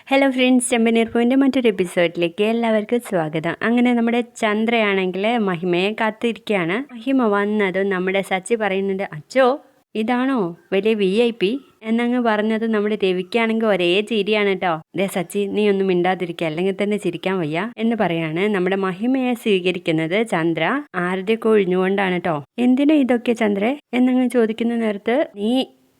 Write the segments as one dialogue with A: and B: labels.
A: Hello friends, ചെമ്പനീർ പൂവിൻ്റെ മറ്റൊരു എപ്പിസോഡിലേക്ക് എല്ലാവർക്കും സ്വാഗതം. അങ്ങനെ നമ്മുടെ ചന്ദ്രയാണെങ്കിൽ മഹിമയെ കാത്തിരിക്കുകയാണ്. മഹിമ വന്നതും നമ്മുടെ സച്ചി പറയുന്നുണ്ട്, അച്ചോ ഇതാണോ വലിയ VIP എന്നങ്ങ് പറഞ്ഞത് നമ്മുടെ രവിക്കാണെങ്കിൽ ഒരേ ചിരിയാണ് കേട്ടോ. ദേ സച്ചി, നീ ഒന്നും മിണ്ടാതിരിക്കുക, അല്ലെങ്കിൽ തന്നെ ചിരിക്കാൻ വയ്യ എന്ന് പറയാണ്. നമ്മുടെ മഹിമയെ സ്വീകരിക്കുന്നത് ചന്ദ്ര ആരുടെയൊക്കെ ഒഴിഞ്ഞുകൊണ്ടാണ് കേട്ടോ. എന്തിനാ ഇതൊക്കെ ചന്ദ്ര എന്നങ്ങ് ചോദിക്കുന്ന നേരത്ത്, നീ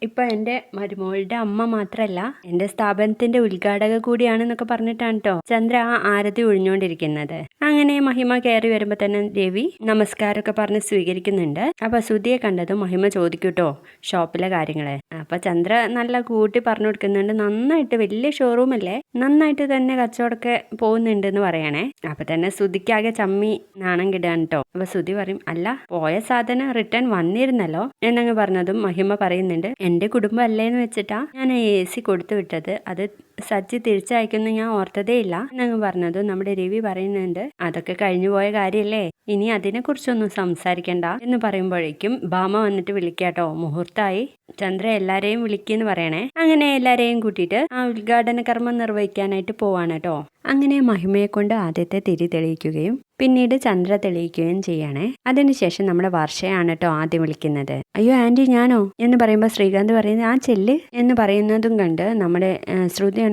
A: ഇപ്പൊ എൻ്റെ മരുമോളുടെ അമ്മ മാത്രല്ല എൻ്റെ സ്ഥാപനത്തിന്റെ ഉദ്ഘാടക കൂടിയാണെന്നൊക്കെ പറഞ്ഞിട്ടാണ് കേട്ടോ ചന്ദ്ര ആ ആരതി ഒഴിഞ്ഞുകൊണ്ടിരിക്കുന്നത്. അങ്ങനെ മഹിമ കയറി വരുമ്പോ തന്നെ രവി നമസ്കാരമൊക്കെ പറഞ്ഞ് സ്വീകരിക്കുന്നുണ്ട്. അപ്പൊ സുധിയെ കണ്ടതും മഹിമ ചോദിക്കൂട്ടോ ഷോപ്പിലെ കാര്യങ്ങള്. അപ്പൊ ചന്ദ്ര നല്ല കൂട്ടി പറഞ്ഞു കൊടുക്കുന്നുണ്ട്. നന്നായിട്ട്, വലിയ ഷോറൂം അല്ലേ, നന്നായിട്ട് തന്നെ കച്ചവടമൊക്കെ പോകുന്നുണ്ട് എന്ന് പറയണേ. അപ്പൊ തന്നെ സുധിക്കാകെ ചമ്മി നാണം കിടാണ് കേട്ടോ. അപ്പൊ സുധി പറയും, അല്ല പോയ സാധനം റിട്ടേൺ വന്നിരുന്നല്ലോ എന്നങ്ങ് പറഞ്ഞതും മഹിമ പറയുന്നുണ്ട്, എൻ്റെ കുടുംബം അല്ലേന്ന് വെച്ചിട്ടാ ഞാൻ AC കൊടുത്തു വിട്ടത്, അത് സച്ചി തിരിച്ചയക്കുന്നു ഞാൻ ഓർത്തതേ ഇല്ല എന്നങ്ങ് പറഞ്ഞത് നമ്മുടെ രവി പറയുന്നുണ്ട്, അതൊക്കെ കഴിഞ്ഞു പോയ കാര്യല്ലേ, ഇനി അതിനെ കുറിച്ചൊന്നും സംസാരിക്കണ്ട എന്ന് പറയുമ്പോഴേക്കും ഭാമ വന്നിട്ട് വിളിക്കാട്ടോ, മുഹൂർത്തായി, ചന്ദ്ര എല്ലാരെയും വിളിക്കെന്ന് പറയണേ. അങ്ങനെ എല്ലാരെയും കൂട്ടിയിട്ട് ആ ഉദ്ഘാടന കർമ്മം നിർവഹിക്കാനായിട്ട് പോവാണ് കേട്ടോ. അങ്ങനെ മഹിമയെ കൊണ്ട് ആദ്യത്തെ തിരി തെളിയിക്കുകയും പിന്നീട് ചന്ദ്ര തെളിയിക്കുകയും ചെയ്യണേ. അതിനുശേഷം നമ്മുടെ വർഷയാണ് കേട്ടോ ആദ്യം വിളിക്കുന്നത്. അയ്യോ ആന്റി ഞാനോ എന്ന് പറയുമ്പോൾ ശ്രീകാന്ത് പറയുന്നത്, ആ ചെല്ല് എന്ന് പറയുന്നതും കണ്ട് നമ്മുടെ ശ്രുതിയാണെങ്കിൽ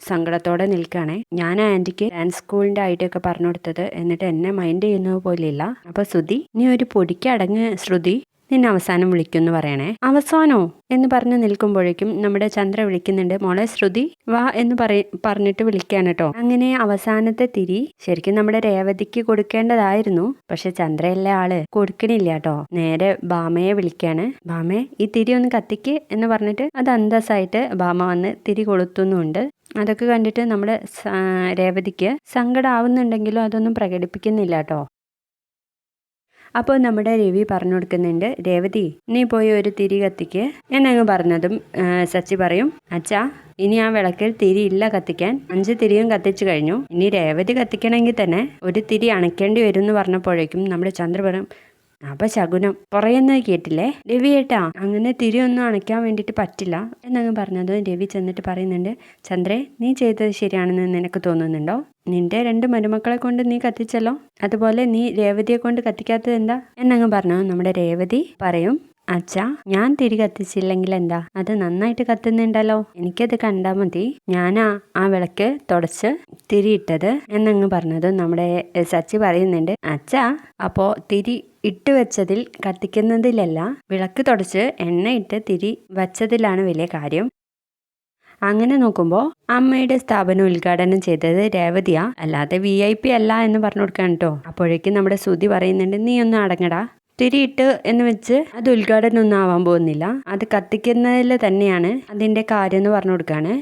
A: സങ്കടത്തോടെ നിൽക്കുകയാണേ. ഞാൻ ആന്റിക്ക് ഡാൻസ് സ്കൂളിന്റെ ഐഡിയ ഒക്കെ പറഞ്ഞു കൊടുത്തത്, എന്നിട്ട് എന്നെ മൈൻഡ് ചെയ്യുന്നത് പോലെയില്ല. അപ്പൊ ശ്രുതി, നീ ഒരു പൊടിക്ക് അടങ്ങ് ശ്രുതി, നിന്നെ അവസാനം വിളിക്കുമെന്ന് പറയണേ. അവസാനോ എന്ന് പറഞ്ഞു നിൽക്കുമ്പോഴേക്കും നമ്മുടെ ചന്ദ്ര വിളിക്കുന്നുണ്ട്, മോളെ ശ്രുതി വാ എന്ന് പറഞ്ഞിട്ട് വിളിക്കാണ് കേട്ടോ. അങ്ങനെ അവസാനത്തെ തിരി ശരിക്കും നമ്മുടെ രേവതിക്ക് കൊടുക്കേണ്ടതായിരുന്നു, പക്ഷെ ചന്ദ്രയല്ലേ ആള്, കൊടുക്കണില്ല കേട്ടോ. നേരെ ഭാമയെ വിളിക്കാണ്. ഭാമേ ഈ തിരി ഒന്ന് കത്തിക്ക് എന്ന് പറഞ്ഞിട്ട് അത് അന്തസ്സായിട്ട് ഭാമ വന്ന് തിരി കൊളുത്തുന്നുണ്ട്. അതൊക്കെ കണ്ടിട്ട് നമ്മുടെ രേവതിക്ക് സങ്കടം ആവുന്നുണ്ടെങ്കിലും അതൊന്നും പ്രകടിപ്പിക്കുന്നില്ല കേട്ടോ. അപ്പോൾ നമ്മുടെ രവി പറഞ്ഞു കൊടുക്കുന്നുണ്ട്, രേവതി നീ പോയി ഒരു തിരി കത്തിക്ക് എന്നങ്ങ് പറഞ്ഞതും സച്ചി പറയും, അച്ഛാ ഇനി ആ വിളക്കിൽ തിരി ഇല്ല കത്തിക്കാൻ, 5 തിരിയും കത്തിച്ചു കഴിഞ്ഞു, ഇനി രേവതി കത്തിക്കണമെങ്കിൽ തന്നെ ഒരു തിരി അണയ്ക്കേണ്ടി വരും എന്ന് പറഞ്ഞപ്പോഴേക്കും നമ്മുടെ ചന്ദ്ര പറയും, അപ്പൊ ശകുനം പറയുന്നത് കേട്ടില്ലേ രവിയേട്ടാ, അങ്ങനെ തിരി ഒന്നും അണയ്ക്കാൻ വേണ്ടിയിട്ട് പറ്റില്ല എന്നങ്ങ് പറഞ്ഞത് രവി ചെന്നിട്ട് പറയുന്നുണ്ട്, ചന്ദ്രേ നീ ചെയ്തത് ശരിയാണെന്ന് നിനക്ക് തോന്നുന്നുണ്ടോ? നിന്റെ 2 മരുമക്കളെ കൊണ്ട് നീ കത്തിച്ചല്ലോ, അതുപോലെ നീ രേവതിയെ കൊണ്ട് കത്തിക്കാത്തത് എന്താ എന്നങ്ങ് പറഞ്ഞു. നമ്മുടെ രേവതി പറയും, അച്ഛാ ഞാൻ തിരി കത്തിച്ചില്ലെങ്കിൽ എന്താ, അത് നന്നായിട്ട് കത്തുന്നുണ്ടല്ലോ, എനിക്കത് കണ്ടാ മതി, ഞാനാ ആ വിളക്ക് തുടച്ച് തിരിയിട്ടത് എന്നങ്ങ് പറഞ്ഞത് നമ്മുടെ സച്ചി പറയുന്നുണ്ട്, അച്ഛാ അപ്പോ തിരി ഇട്ട് വെച്ചതിൽ കത്തിക്കുന്നതിലല്ല, വിളക്ക് തുടച്ച് എണ്ണയിട്ട് തിരി വച്ചതിലാണ് വലിയ കാര്യം. അങ്ങനെ നോക്കുമ്പോൾ അമ്മയുടെ സ്ഥാപനം ഉദ്ഘാടനം ചെയ്തത് രേവതിയാ, അല്ലാതെ VIP അല്ല എന്ന് പറഞ്ഞു കൊടുക്കാൻ കേട്ടോ. അപ്പോഴേക്കും നമ്മുടെ ശ്രുതി പറയുന്നുണ്ട്, നീ ഒന്ന് അടങ്ങടാ, തിരിയിട്ട് എന്ന് വെച്ച് അത് ഉദ്ഘാടനം ഒന്നും ആവാൻ പോകുന്നില്ല, അത് കത്തിക്കുന്നതിൽ തന്നെയാണ് അതിന്റെ കാര്യം എന്ന് പറഞ്ഞു കൊടുക്കാണ്.